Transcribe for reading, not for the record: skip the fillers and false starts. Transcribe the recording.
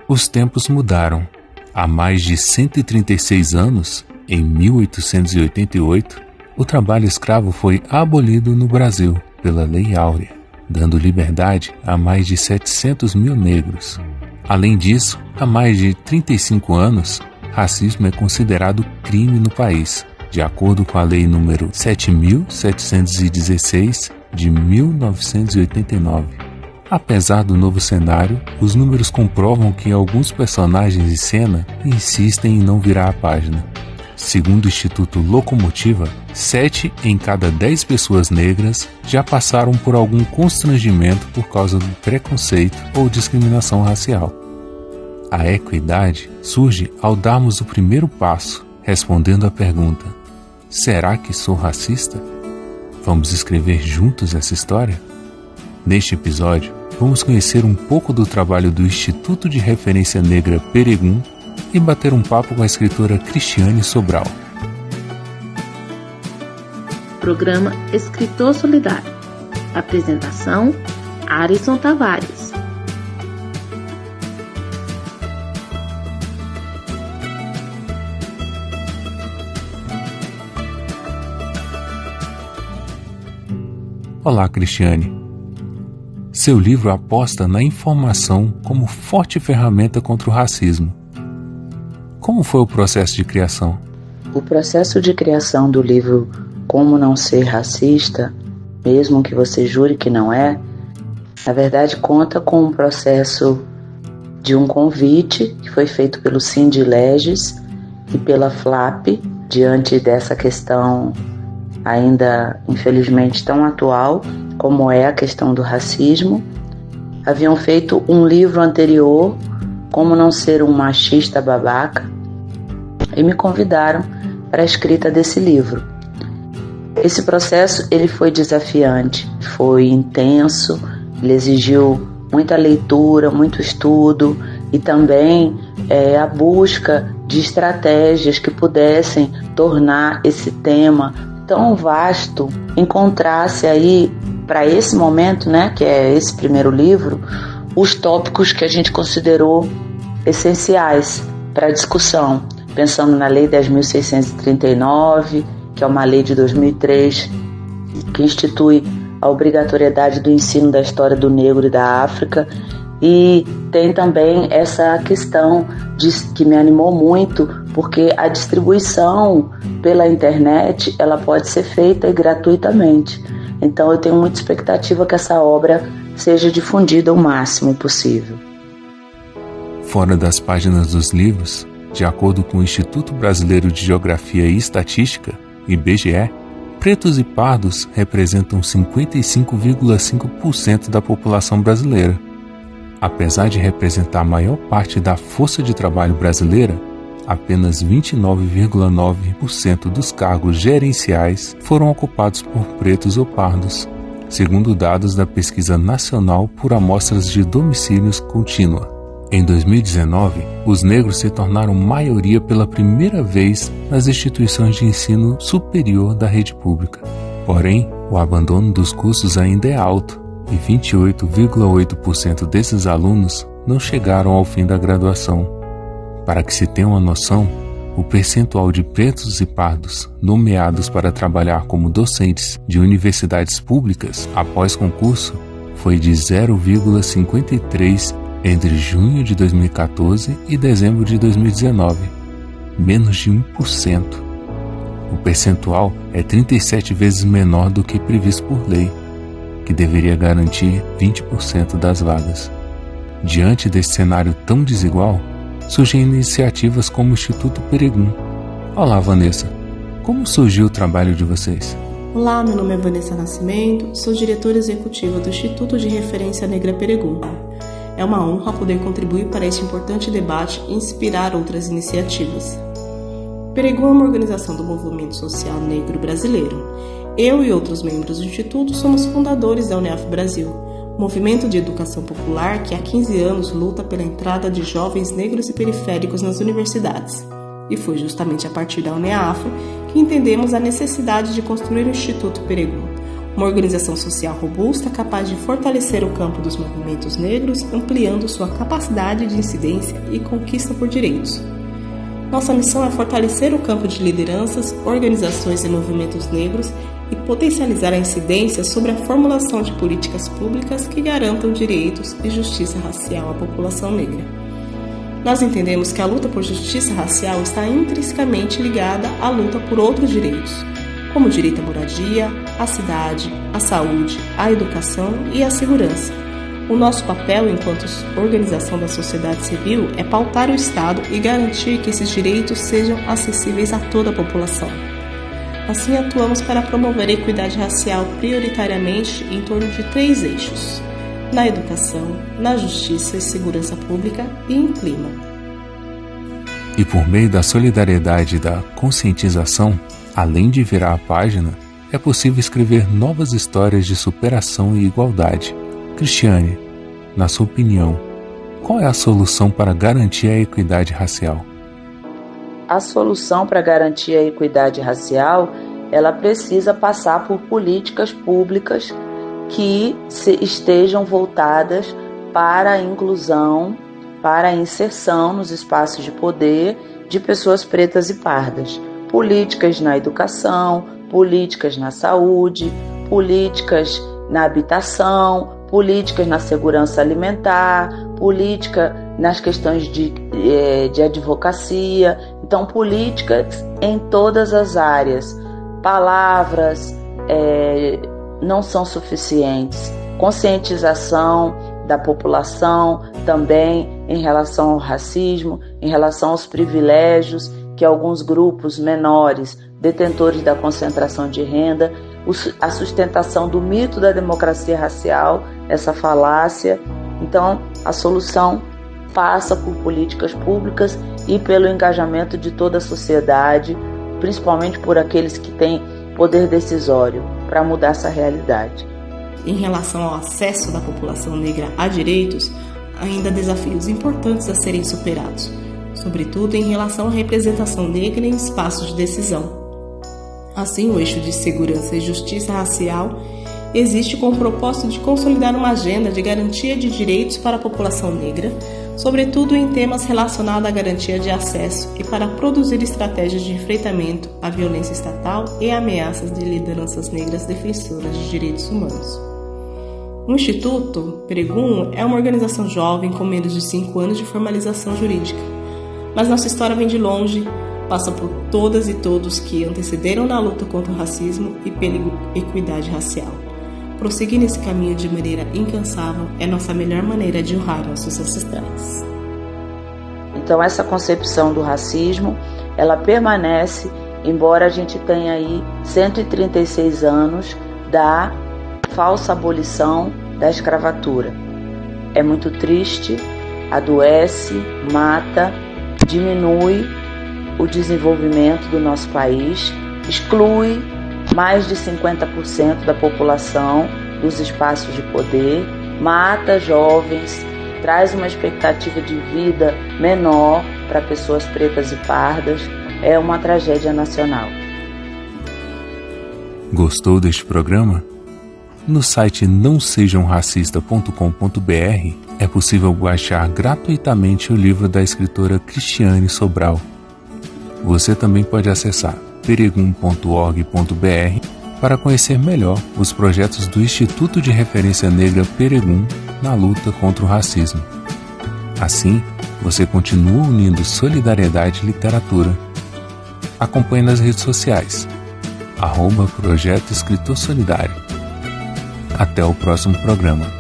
Os tempos mudaram. Há mais de 136 anos, em 1888, o trabalho escravo foi abolido no Brasil pela Lei Áurea, dando liberdade a mais de 700 mil negros. Além disso, há mais de 35 anos, racismo é considerado crime no país, de acordo com a Lei número 7.716 de 1989. Apesar do novo cenário, os números comprovam que alguns personagens de cena insistem em não virar a página. Segundo o Instituto Locomotiva, 7 em cada 10 pessoas negras já passaram por algum constrangimento por causa do preconceito ou discriminação racial. A equidade surge ao darmos o primeiro passo, respondendo à pergunta: será que sou racista? Vamos escrever juntos essa história? Neste episódio, vamos conhecer um pouco do trabalho do Instituto de Referência Negra Peregum e bater um papo com a escritora Cristiane Sobral. Programa Escritor Solidário. Apresentação: Arisson Tavares. Olá, Cristiane. Seu livro aposta na informação como forte ferramenta contra o racismo. Como foi o processo de criação? O processo de criação do livro Como Não Ser Racista, mesmo que você jure que não é, na verdade conta com um processo de um convite que foi feito pelo Cindy Leges e pela FLAP, diante dessa questão ainda infelizmente tão atual como é a questão do racismo. Haviam feito um livro anterior, Como Não Ser um Machista Babaca, e me convidaram para a escrita desse livro. Esse processo ele foi desafiante, foi intenso, ele exigiu muita leitura, muito estudo e também a busca de estratégias que pudessem tornar esse tema tão vasto, encontrasse aí para esse momento, né, que é esse primeiro livro, os tópicos que a gente considerou essenciais para a discussão, pensando na Lei 10.639, que é uma lei de 2003, que institui a obrigatoriedade do ensino da história do negro e da África, e tem também essa questão que me animou muito, porque a distribuição pela internet ela pode ser feita gratuitamente. Então eu tenho muita expectativa que essa obra seja difundida o máximo possível. Fora das páginas dos livros, de acordo com o Instituto Brasileiro de Geografia e Estatística, IBGE, pretos e pardos representam 55,5% da população brasileira. Apesar de representar a maior parte da força de trabalho brasileira, apenas 29,9% dos cargos gerenciais foram ocupados por pretos ou pardos, segundo dados da Pesquisa Nacional por Amostras de Domicílios Contínua. Em 2019, os negros se tornaram maioria pela primeira vez nas instituições de ensino superior da rede pública. Porém, o abandono dos cursos ainda é alto e 28,8% desses alunos não chegaram ao fim da graduação. Para que se tenha uma noção, o percentual de pretos e pardos nomeados para trabalhar como docentes de universidades públicas após concurso foi de 0,53 entre junho de 2014 e dezembro de 2019, menos de 1%. O percentual é 37 vezes menor do que previsto por lei, que deveria garantir 20% das vagas. Diante desse cenário tão desigual, surgem iniciativas como o Instituto Peregum. Olá, Vanessa. Como surgiu o trabalho de vocês? Olá, meu nome é Vanessa Nascimento, sou diretora executiva do Instituto de Referência Negra Peregum. É uma honra poder contribuir para este importante debate e inspirar outras iniciativas. Peregum é uma organização do movimento social negro brasileiro. Eu e outros membros do Instituto somos fundadores da UNEAF Brasil, movimento de educação popular que há 15 anos luta pela entrada de jovens negros e periféricos nas universidades. E foi justamente a partir da UNEAF que entendemos a necessidade de construir o Instituto Peregum, uma organização social robusta capaz de fortalecer o campo dos movimentos negros, ampliando sua capacidade de incidência e conquista por direitos. Nossa missão é fortalecer o campo de lideranças, organizações e movimentos negros e potencializar a incidência sobre a formulação de políticas públicas que garantam direitos e justiça racial à população negra. Nós entendemos que a luta por justiça racial está intrinsecamente ligada à luta por outros direitos, como o direito à moradia, à cidade, à saúde, à educação e à segurança. O nosso papel enquanto organização da sociedade civil é pautar o Estado e garantir que esses direitos sejam acessíveis a toda a população. Assim, atuamos para promover a equidade racial prioritariamente em torno de 3 eixos: na educação, na justiça e segurança pública e em clima. E por meio da solidariedade e da conscientização, além de virar a página, é possível escrever novas histórias de superação e igualdade. Cristiane, na sua opinião, qual é a solução para garantir a equidade racial? A solução para garantir a equidade racial, ela precisa passar por políticas públicas que estejam voltadas para a inclusão, para a inserção nos espaços de poder de pessoas pretas e pardas. Políticas na educação, políticas na saúde, políticas na habitação, políticas na segurança alimentar, política nas questões de advocacia. Então, políticas em todas as áreas. Palavras não são suficientes. Conscientização da população também em relação ao racismo, em relação aos privilégios que alguns grupos menores, detentores da concentração de renda, a sustentação do mito da democracia racial, essa falácia. Então, a solução passa por políticas públicas e pelo engajamento de toda a sociedade, principalmente por aqueles que têm poder decisório, para mudar essa realidade. Em relação ao acesso da população negra a direitos, ainda há desafios importantes a serem superados, sobretudo em relação à representação negra em espaços de decisão. Assim, o eixo de segurança e justiça racial existe com o propósito de consolidar uma agenda de garantia de direitos para a população negra, sobretudo em temas relacionados à garantia de acesso e para produzir estratégias de enfrentamento à violência estatal e ameaças de lideranças negras defensoras de direitos humanos. O Instituto Peregum é uma organização jovem com menos de 5 anos de formalização jurídica, mas nossa história vem de longe, passa por todas e todos que antecederam na luta contra o racismo e pela equidade racial. Prosseguir nesse caminho de maneira incansável é nossa melhor maneira de honrar nossos ancestrais. Então, essa concepção do racismo, ela permanece, embora a gente tenha aí 136 anos da falsa abolição da escravatura. É muito triste, adoece, mata, diminui o desenvolvimento do nosso país, exclui mais de 50% da população dos espaços de poder, mata jovens, traz uma expectativa de vida menor para pessoas pretas e pardas. É uma tragédia nacional. Gostou deste programa? No site nãosejamracista.com.br é possível baixar gratuitamente o livro da escritora Cristiane Sobral. Você também pode acessar peregum.org.br para conhecer melhor os projetos do Instituto de Referência Negra Peregum na luta contra o racismo. Assim, você continua unindo solidariedade e literatura. Acompanhe nas redes sociais, @Projeto Escritor Solidário. Até o próximo programa.